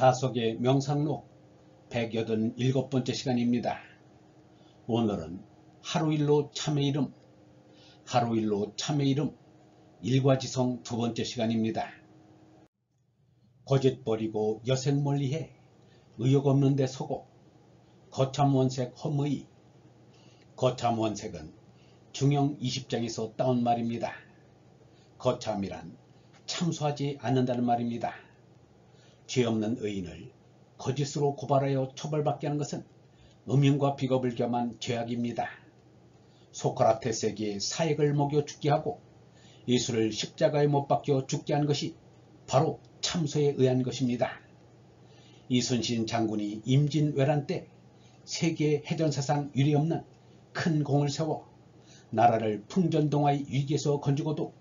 다속의 명상록 187번째 시간입니다. 오늘은 하루일로 참의 이름, 하루일로 참의 이름 일과지성 2번째 시간입니다. 거짓 버리고 여색 멀리해 의욕 없는 데 서고 거참원색 험의. 거참원색은 중형 20장에서 따온 말입니다. 거참이란 참수하지 않는다는 말입니다. 죄 없는 의인을 거짓으로 고발하여 처벌받게 하는 것은 음흉과 비겁을 겸한 죄악입니다. 소크라테스에게 사액을 먹여 죽게 하고 예수를 십자가에 못 박혀 죽게 한 것이 바로 참소에 의한 것입니다. 이순신 장군이 임진왜란 때 세계 해전사상 유례없는 큰 공을 세워 나라를 풍전등화의 위기에서 건지고도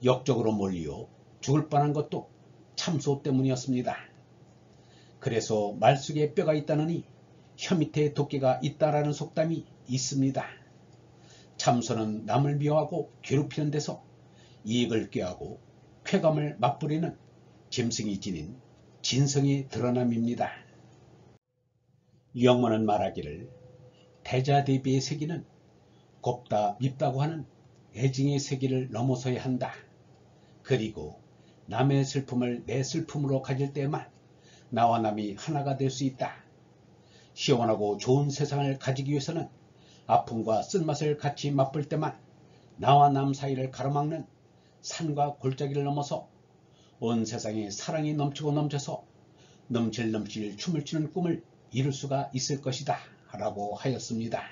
역적으로 몰려 죽을 뻔한 것도 참소 때문이었습니다. 그래서 말 속에 뼈가 있다느니 혀 밑에 도끼가 있다라는 속담이 있습니다. 참소는 남을 미워하고 괴롭히는 데서 이익을 꾀하고 쾌감을 맛부리는 짐승이 지닌 진성의 드러남입니다. 유영모는 말하기를 대자대비의 세기는 곱다 밉다고 하는 애증의 세기를 넘어서야 한다. 그리고 남의 슬픔을 내 슬픔으로 가질 때만 나와 남이 하나가 될 수 있다. 시원하고 좋은 세상을 가지기 위해서는 아픔과 쓴맛을 같이 맛볼 때만 나와 남 사이를 가로막는 산과 골짜기를 넘어서 온 세상에 사랑이 넘치고 넘쳐서 넘칠 춤을 추는 꿈을 이룰 수가 있을 것이다 라고 하였습니다.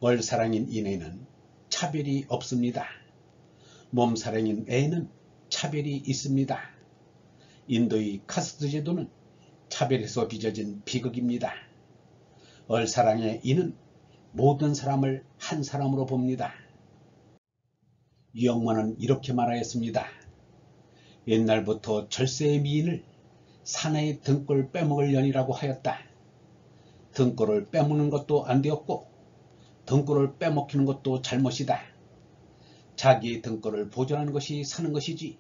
얼사랑인 인애는 차별이 없습니다. 몸사랑인 애는 차별이 있습니다. 인도의 카스트 제도는 차별에서 빚어진 비극입니다. 얼사랑의 인은 모든 사람을 한 사람으로 봅니다. 유영모는 이렇게 말하였습니다. 옛날부터 절세의 미인을 사내의 등골 빼먹을 년이라고 하였다. 등골을 빼먹는 것도 안 되었고 등골을 빼먹히는 것도 잘못이다. 자기의 등골을 보존하는 것이 사는 것이지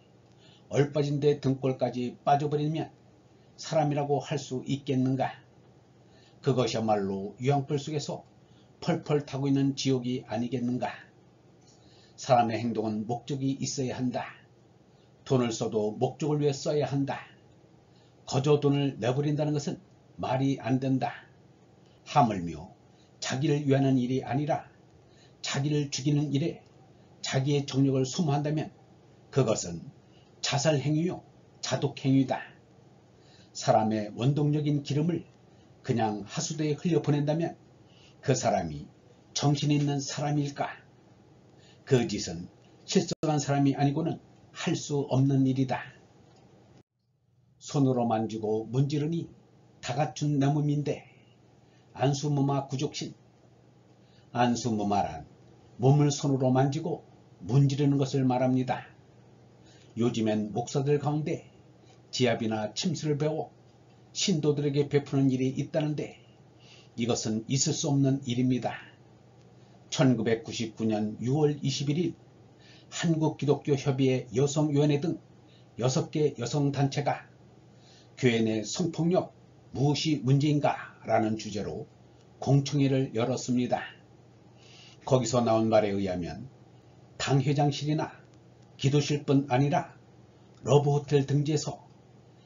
얼빠진 데 등골까지 빠져버리면 사람이라고 할 수 있겠는가. 그것이야말로 유황불 속에서 펄펄 타고 있는 지옥이 아니겠는가. 사람의 행동은 목적이 있어야 한다. 돈을 써도 목적을 위해 써야 한다. 거저 돈을 내버린다는 것은 말이 안 된다. 하물며 자기를 위하는 일이 아니라 자기를 죽이는 일에 자기의 정력을 소모한다면 그것은 자살행위요 자독행위다. 사람의 원동력인 기름을 그냥 하수도에 흘려보낸다면 그 사람이 정신 있는 사람일까? 그 짓은 실성한 사람이 아니고는 할 수 없는 일이다. 손으로 만지고 문지르니 다 갖춘 내 몸인데 안수무마 구족신. 안수무마란 몸을 손으로 만지고 문지르는 것을 말합니다. 요즘엔 목사들 가운데 지압이나 침수를 배워 신도들에게 베푸는 일이 있다는데 이것은 있을 수 없는 일입니다. 1999년 6월 21일 한국기독교협의회 여성위원회 등 6개 여성단체가 교회 내 성폭력 무엇이 문제인가 라는 주제로 공청회를 열었습니다. 거기서 나온 말에 의하면 당회장실이나 기도실뿐 아니라 러브호텔 등지에서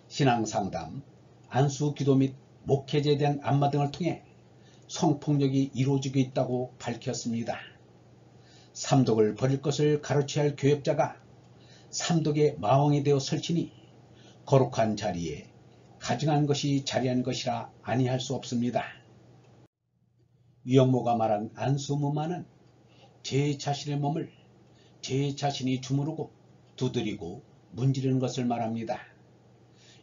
신앙상담, 안수기도 및 목회제에 대한 안마 등을 통해 성폭력이 이루어지고 있다고 밝혔습니다. 삼독을 버릴 것을 가르쳐야 할 교역자가 삼독의 마왕이 되어 설치니 거룩한 자리에 가증한 것이 자리한 것이라 아니할 수 없습니다. 유영모가 말한 안수무마는 제 자신의 몸을 제 자신이 주무르고 두드리고 문지르는 것을 말합니다.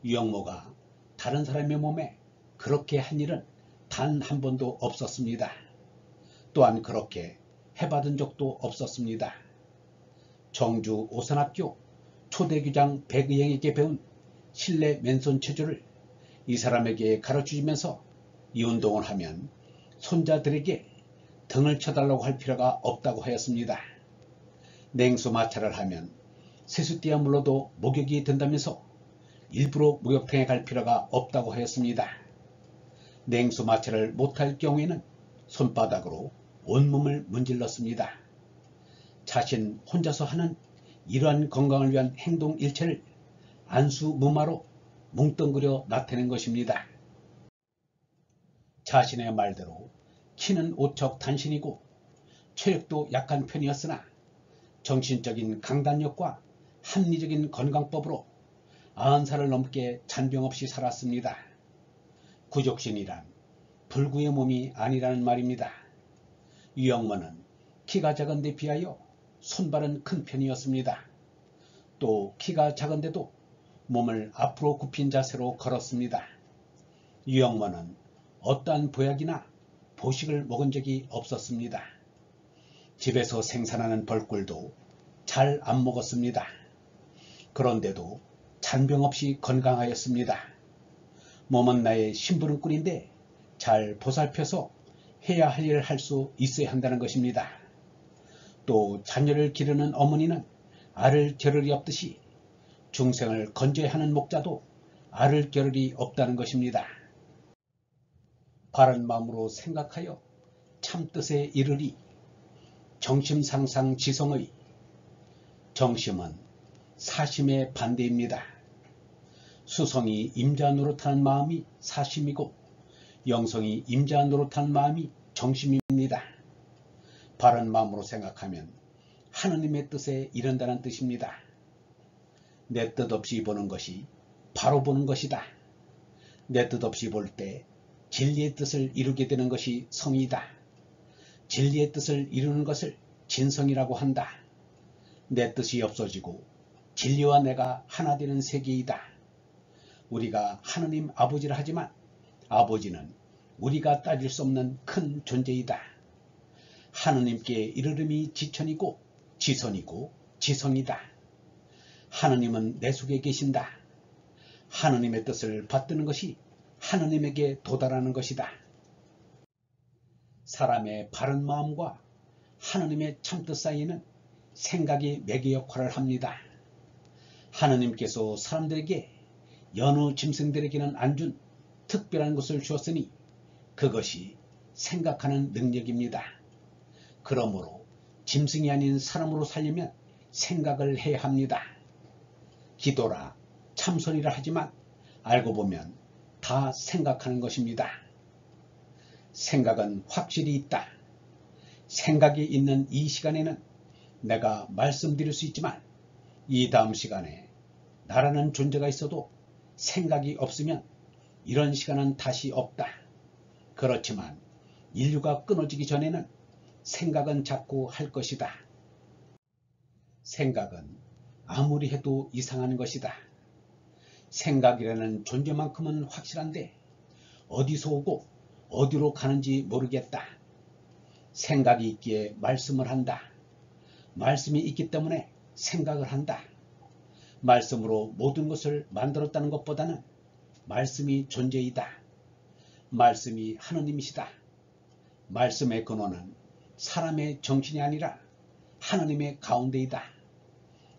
유영모가 다른 사람의 몸에 그렇게 한 일은 단 한 번도 없었습니다. 또한 그렇게 해받은 적도 없었습니다. 정주 오산학교 초대교장 백의행에게 배운 실내 맨손 체조를 이 사람에게 가르쳐주면서 이 운동을 하면 손자들에게 등을 쳐달라고 할 필요가 없다고 하였습니다. 냉수 마찰을 하면 세수띠야 물러도 목욕이 된다면서 일부러 목욕탕에 갈 필요가 없다고 하였습니다. 냉수 마찰을 못할 경우에는 손바닥으로 온몸을 문질렀습니다. 자신 혼자서 하는 이러한 건강을 위한 행동 일체를 안수무마로 뭉뚱그려 나타낸 것입니다. 자신의 말대로 키는 오척 단신이고 체력도 약한 편이었으나 정신적인 강단력과 합리적인 건강법으로 90살을 넘게 잔병 없이 살았습니다. 구족신이란 불구의 몸이 아니라는 말입니다. 유영모는 키가 작은 데 비하여 손발은 큰 편이었습니다. 또 키가 작은데도 몸을 앞으로 굽힌 자세로 걸었습니다. 유영모는 어떠한 보약이나 보식을 먹은 적이 없었습니다. 집에서 생산하는 벌꿀도 잘 안 먹었습니다. 그런데도 잔병 없이 건강하였습니다. 몸은 나의 심부름꾼인데 잘 보살펴서 해야 할 일을 할 수 있어야 한다는 것입니다. 또 자녀를 기르는 어머니는 알을 겨를이 없듯이 중생을 건져야 하는 목자도 알을 겨를이 없다는 것입니다. 바른 마음으로 생각하여 참뜻에 이르리. 정심상상지성의 정심은 사심의 반대입니다. 수성이 임자 노릇하는 마음이 사심이고 영성이 임자 노릇하는 마음이 정심입니다. 바른 마음으로 생각하면 하느님의 뜻에 이른다는 뜻입니다. 내 뜻 없이 보는 것이 바로 보는 것이다. 내 뜻 없이 볼 때 진리의 뜻을 이루게 되는 것이 성이다. 진리의 뜻을 이루는 것을 진성이라고 한다. 내 뜻이 없어지고 진리와 내가 하나 되는 세계이다. 우리가 하느님 아버지라 하지만 아버지는 우리가 따질 수 없는 큰 존재이다. 하느님께 이르름이 지천이고 지선이고 지성이다. 하느님은 내 속에 계신다. 하느님의 뜻을 받드는 것이 하느님에게 도달하는 것이다. 사람의 바른 마음과 하느님의 참뜻 사이에는 생각이 매개 역할을 합니다. 하느님께서 사람들에게 여느 짐승들에게는 안 준 특별한 것을 주었으니 그것이 생각하는 능력입니다. 그러므로 짐승이 아닌 사람으로 살려면 생각을 해야 합니다. 기도라 참선이라 하지만 알고 보면 다 생각하는 것입니다. 생각은 확실히 있다. 생각이 있는 이 시간에는 내가 말씀드릴 수 있지만 이 다음 시간에 나라는 존재가 있어도 생각이 없으면 이런 시간은 다시 없다. 그렇지만 인류가 끊어지기 전에는 생각은 자꾸 할 것이다. 생각은 아무리 해도 이상한 것이다. 생각이라는 존재만큼은 확실한데 어디서 오고 어디로 가는지 모르겠다. 생각이 있기에 말씀을 한다. 말씀이 있기 때문에 생각을 한다. 말씀으로 모든 것을 만들었다는 것보다는 말씀이 존재이다. 말씀이 하느님이시다. 말씀의 근원은 사람의 정신이 아니라 하느님의 가운데이다.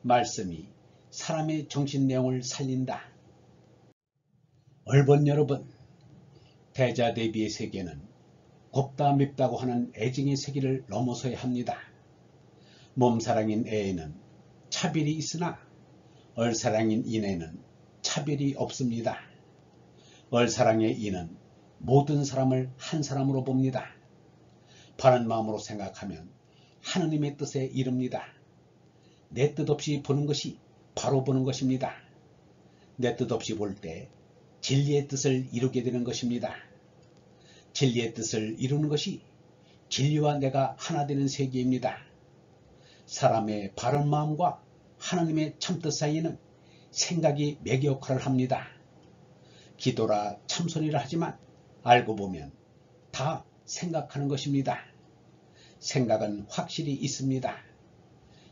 말씀이 사람의 정신 내용을 살린다. 얼번 여러분, 대자대비의 세계는 곱다 밉다고 하는 애증의 세계를 넘어서야 합니다. 몸사랑인 애에는 차별이 있으나 얼사랑인 인에는 차별이 없습니다. 얼사랑의 인은 모든 사람을 한 사람으로 봅니다. 바른 마음으로 생각하면 하느님의 뜻에 이릅니다. 내 뜻 없이 보는 것이 바로 보는 것입니다. 내 뜻 없이 볼 때 진리의 뜻을 이루게 되는 것입니다. 진리의 뜻을 이루는 것이 진리와 내가 하나 되는 세계입니다. 사람의 바른 마음과 하나님의 참뜻 사이에는 생각이 매개 역할을 합니다. 기도라 참선이라 하지만 알고 보면 다 생각하는 것입니다. 생각은 확실히 있습니다.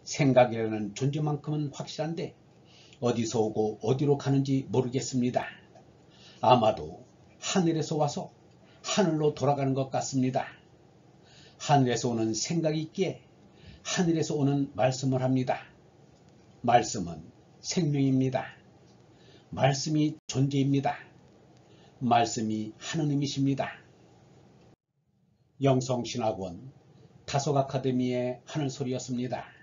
생각이라는 존재만큼은 확실한데 어디서 오고 어디로 가는지 모르겠습니다. 아마도 하늘에서 와서 하늘로 돌아가는 것 같습니다. 하늘에서 오는 생각이 있기에 하늘에서 오는 말씀을 합니다. 말씀은 생명입니다. 말씀이 존재입니다. 말씀이 하느님이십니다. 영성신학원 다속 아카데미의 하늘소리였습니다.